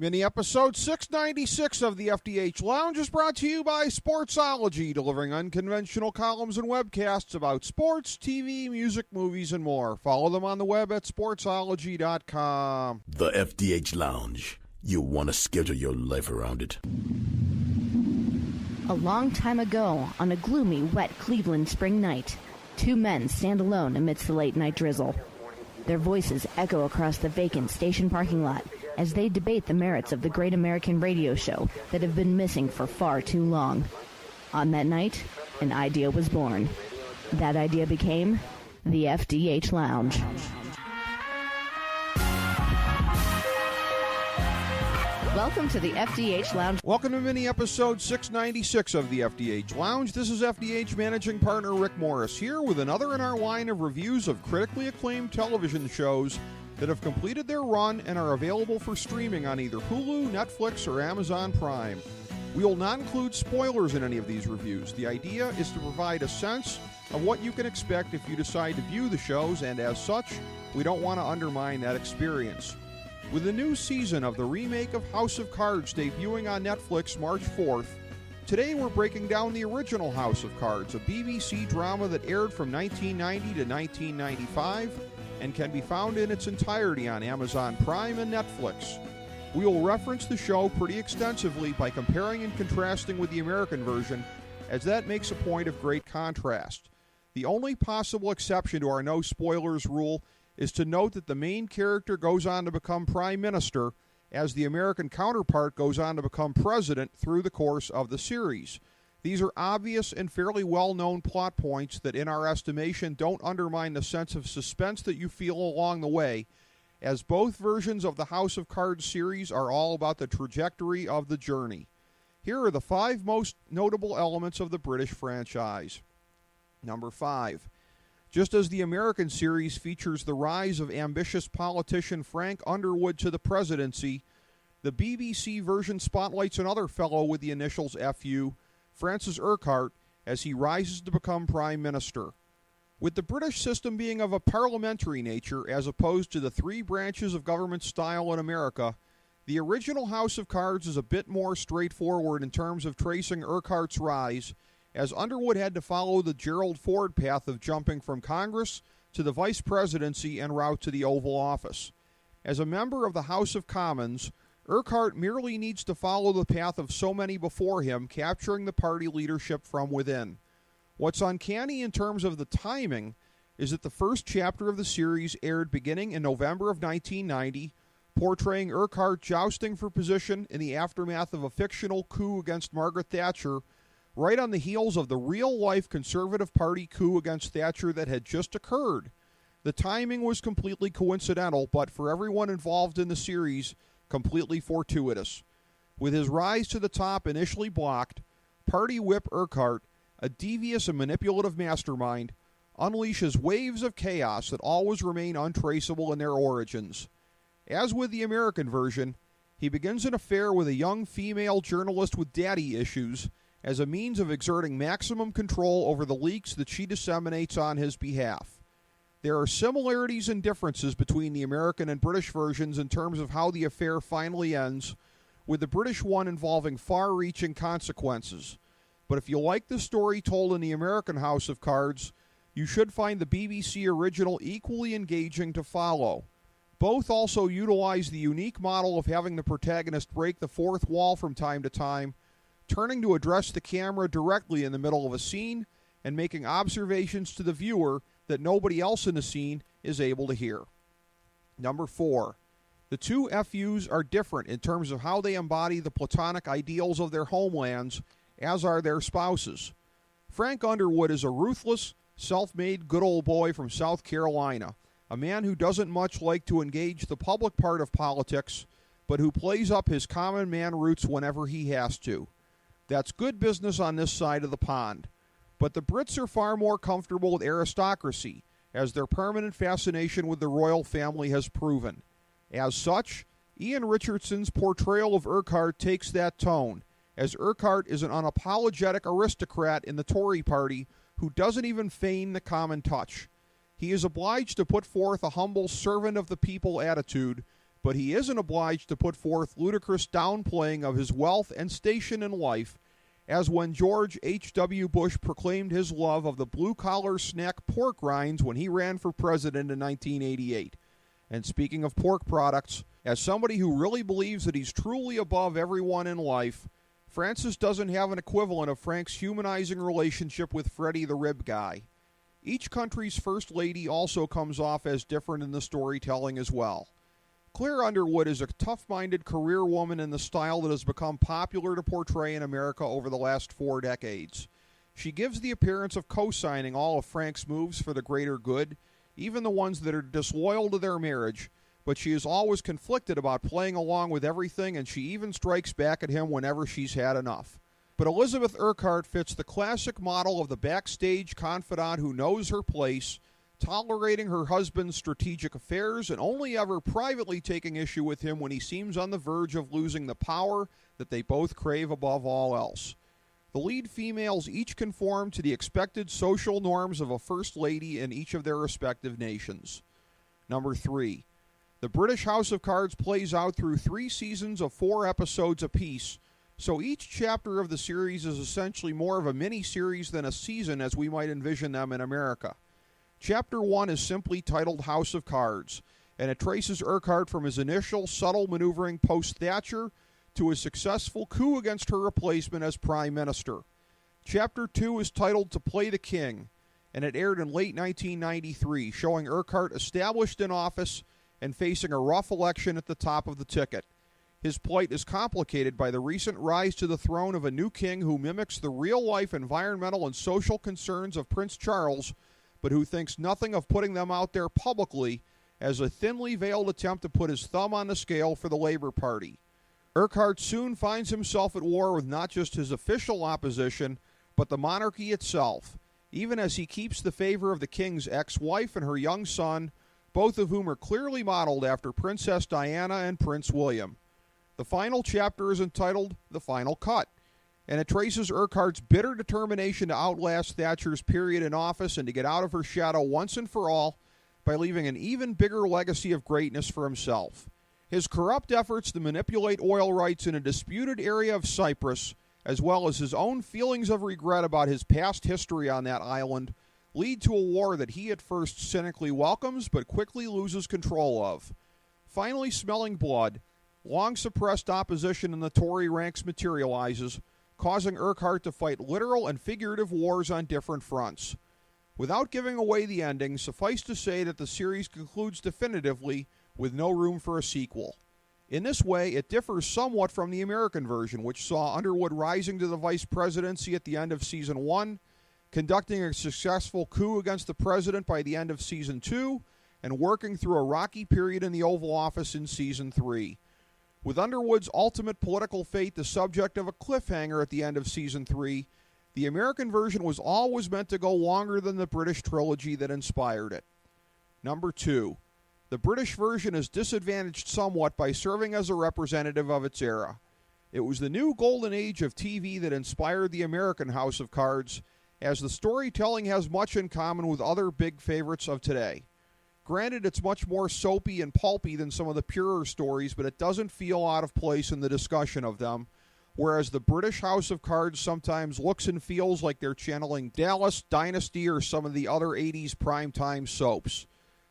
Mini-episode 696 of the FDH Lounge is brought to you by Sportsology, delivering unconventional columns and webcasts about sports, TV, music, movies, and more. Follow them on the web at sportsology.com. The FDH Lounge. You'll want to schedule your life around it. A long time ago, on a gloomy, wet Cleveland spring night, two men stand alone amidst the late-night drizzle. Their voices echo across the vacant station parking lot as they debate the merits of the great American radio show that have been missing for far too long. On that night, an idea was born. That idea became the FDH Lounge. Welcome to the FDH Lounge. Welcome to mini-episode 696 of the FDH Lounge. This is FDH Managing Partner Rick Morris here with another in our line of reviews of critically acclaimed television shows that have completed their run and are available for streaming on either Hulu, Netflix, or Amazon Prime. We will not include spoilers in any of these reviews. The idea is to provide a sense of what you can expect if you decide to view the shows, and as such, we don't want to undermine that experience. With the new season of the remake of House of Cards debuting on Netflix March 4th, today we're breaking down the original House of Cards, a BBC drama that aired from 1990 to 1995 and can be found in its entirety on Amazon Prime and Netflix. We will reference the show pretty extensively by comparing and contrasting with the American version, as that makes a point of great contrast. The only possible exception to our no spoilers rule is to note that the main character goes on to become Prime Minister, as the American counterpart goes on to become President through the course of the series. These are obvious and fairly well-known plot points that, in our estimation, don't undermine the sense of suspense that you feel along the way, as both versions of the House of Cards series are all about the trajectory of the journey. Here are the 5 most notable elements of the British franchise. Number 5. Just as the American series features the rise of ambitious politician Frank Underwood to the presidency, the BBC version spotlights another fellow with the initials FU, Francis Urquhart, as he rises to become Prime Minister. With the British system being of a parliamentary nature as opposed to the 3 branches of government style in America, the original House of Cards is a bit more straightforward in terms of tracing Urquhart's rise, as Underwood had to follow the Gerald Ford path of jumping from Congress to the Vice Presidency en route to the Oval Office. As a member of the House of Commons, Urquhart merely needs to follow the path of so many before him, capturing the party leadership from within. What's uncanny in terms of the timing is that the first chapter of the series aired beginning in November of 1990, portraying Urquhart jousting for position in the aftermath of a fictional coup against Margaret Thatcher, right on the heels of the real-life Conservative Party coup against Thatcher that had just occurred. The timing was completely coincidental, but for everyone involved in the series, completely fortuitous. With his rise to the top initially blocked, Party Whip Urquhart, a devious and manipulative mastermind, unleashes waves of chaos that always remain untraceable in their origins. As with the American version, he begins an affair with a young female journalist with daddy issues as a means of exerting maximum control over the leaks that she disseminates on his behalf. There are similarities and differences between the American and British versions in terms of how the affair finally ends, with the British one involving far-reaching consequences. But if you like the story told in the American House of Cards, you should find the BBC original equally engaging to follow. Both also utilize the unique model of having the protagonist break the fourth wall from time to time, turning to address the camera directly in the middle of a scene and making observations to the viewer that nobody else in the scene is able to hear. Number 4. The two FUs are different in terms of how they embody the platonic ideals of their homelands, as are their spouses. Frank Underwood is a ruthless, self-made good old boy from South Carolina, a man who doesn't much like to engage the public part of politics, but who plays up his common man roots whenever he has to. That's good business on this side of the pond. But the Brits are far more comfortable with aristocracy, as their permanent fascination with the royal family has proven. As such, Ian Richardson's portrayal of Urquhart takes that tone, as Urquhart is an unapologetic aristocrat in the Tory party who doesn't even feign the common touch. He is obliged to put forth a humble servant of the people attitude, but he isn't obliged to put forth ludicrous downplaying of his wealth and station in life, as when George H.W. Bush proclaimed his love of the blue-collar snack pork rinds when he ran for president in 1988. And speaking of pork products, as somebody who really believes that he's truly above everyone in life, Francis doesn't have an equivalent of Frank's humanizing relationship with Freddie the Rib Guy. Each country's first lady also comes off as different in the storytelling as well. Claire Underwood is a tough-minded career woman in the style that has become popular to portray in America over the last 4 decades. She gives the appearance of co-signing all of Frank's moves for the greater good, even the ones that are disloyal to their marriage, but she is always conflicted about playing along with everything, and she even strikes back at him whenever she's had enough. But Elizabeth Urquhart fits the classic model of the backstage confidant who knows her place, tolerating her husband's strategic affairs and only ever privately taking issue with him when he seems on the verge of losing the power that they both crave above all else. The lead females each conform to the expected social norms of a first lady in each of their respective nations. Number 3. The British House of Cards plays out through 3 seasons of 4 episodes apiece, so each chapter of the series is essentially more of a mini-series than a season as we might envision them in America. Chapter 1 is simply titled House of Cards, and it traces Urquhart from his initial subtle maneuvering post-Thatcher to his successful coup against her replacement as Prime Minister. Chapter 2 is titled To Play the King, and it aired in late 1993, showing Urquhart established in office and facing a rough election at the top of the ticket. His plight is complicated by the recent rise to the throne of a new king who mimics the real-life environmental and social concerns of Prince Charles, but who thinks nothing of putting them out there publicly as a thinly veiled attempt to put his thumb on the scale for the Labour Party. Urquhart soon finds himself at war with not just his official opposition, but the monarchy itself, even as he keeps the favor of the king's ex-wife and her young son, both of whom are clearly modeled after Princess Diana and Prince William. The final chapter is entitled The Final Cut, and it traces Urquhart's bitter determination to outlast Thatcher's period in office and to get out of her shadow once and for all by leaving an even bigger legacy of greatness for himself. His corrupt efforts to manipulate oil rights in a disputed area of Cyprus, as well as his own feelings of regret about his past history on that island, lead to a war that he at first cynically welcomes but quickly loses control of. Finally smelling blood, long-suppressed opposition in the Tory ranks materializes, causing Urquhart to fight literal and figurative wars on different fronts. Without giving away the ending, suffice to say that the series concludes definitively with no room for a sequel. In this way, it differs somewhat from the American version, which saw Underwood rising to the vice presidency at the end of Season 1, conducting a successful coup against the president by the end of Season 2, and working through a rocky period in the Oval Office in Season 3. With Underwood's ultimate political fate the subject of a cliffhanger at the end of Season 3, the American version was always meant to go longer than the British trilogy that inspired it. Number 2. The British version is disadvantaged somewhat by serving as a representative of its era. It was the new golden age of TV that inspired the American House of Cards, as the storytelling has much in common with other big favorites of today. Granted, it's much more soapy and pulpy than some of the purer stories, but it doesn't feel out of place in the discussion of them, whereas the British House of Cards sometimes looks and feels like they're channeling Dallas, Dynasty, or some of the other 80s primetime soaps.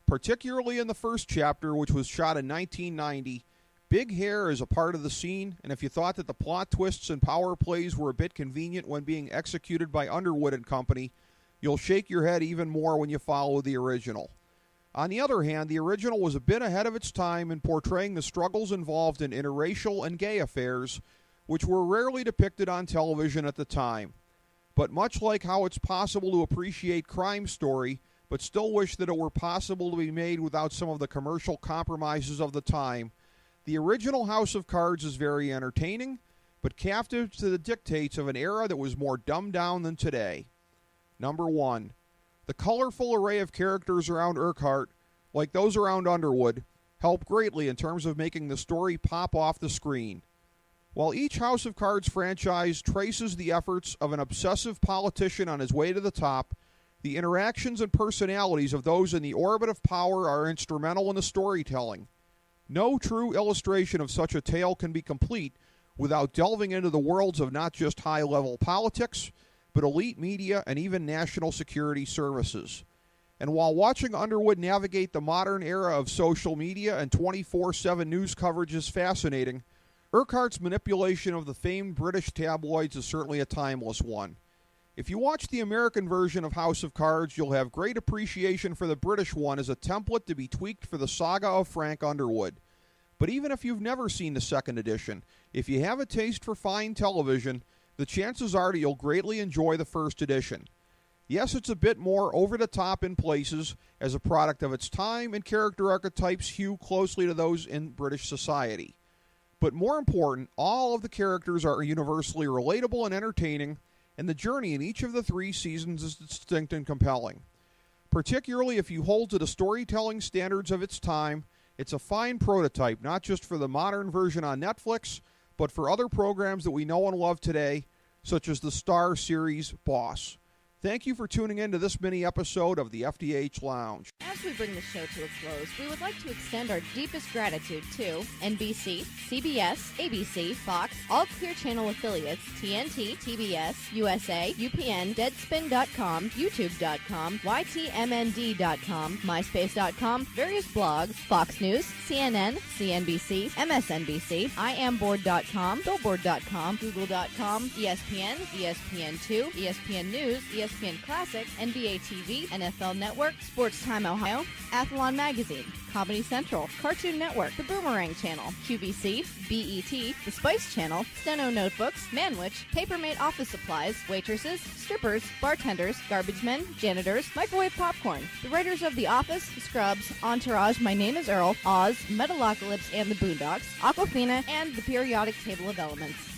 Particularly in the first chapter, which was shot in 1990, big hair is a part of the scene, and if you thought that the plot twists and power plays were a bit convenient when being executed by Underwood and company, you'll shake your head even more when you follow the original. On the other hand, the original was a bit ahead of its time in portraying the struggles involved in interracial and gay affairs, which were rarely depicted on television at the time. But much like how it's possible to appreciate crime story, but still wish that it were possible to be made without some of the commercial compromises of the time, the original House of Cards is very entertaining, but captive to the dictates of an era that was more dumbed down than today. Number 1. The colorful array of characters around Urquhart, like those around Underwood, help greatly in terms of making the story pop off the screen. While each House of Cards franchise traces the efforts of an obsessive politician on his way to the top, the interactions and personalities of those in the orbit of power are instrumental in the storytelling. No true illustration of such a tale can be complete without delving into the worlds of not just high-level politics, but elite media and even national security services. And while watching Underwood navigate the modern era of social media and 24/7 news coverage is fascinating, Urquhart's manipulation of the famed British tabloids is certainly a timeless one. If you watch the American version of House of Cards, you'll have great appreciation for the British one as a template to be tweaked for the saga of Frank Underwood. But even if you've never seen the second edition, if you have a taste for fine television, the chances are that you'll greatly enjoy the first edition. Yes, it's a bit more over-the-top in places as a product of its time, and character archetypes hew closely to those in British society. But more important, all of the characters are universally relatable and entertaining, and the journey in each of the 3 seasons is distinct and compelling. Particularly if you hold to the storytelling standards of its time, it's a fine prototype, not just for the modern version on Netflix, but for other programs that we know and love today, such as the Star series Boss. Thank you for tuning in to this mini episode of the FDH Lounge. As we bring the show to a close, we would like to extend our deepest gratitude to NBC, CBS, ABC, Fox, all Clear Channel affiliates, TNT, TBS, USA, UPN, Deadspin.com, YouTube.com, YTMND.com, MySpace.com, various blogs, Fox News, CNN, CNBC, MSNBC, IamBoard.com, Billboard.com, Google.com, ESPN, ESPN2, ESPN News, ESPN Classic, NBA TV, NFL Network, Sports Time Ohio, Athlon Magazine, Comedy Central, Cartoon Network, The Boomerang Channel, QVC, BET, The Spice Channel, Steno Notebooks, Manwich, Papermate Office Supplies, Waitresses, Strippers, Bartenders, Garbage Men, Janitors, Microwave Popcorn, the writers of The Office, Scrubs, Entourage, My Name is Earl, Oz, Metalocalypse and the Boondocks, Aquafina, and The Periodic Table of Elements.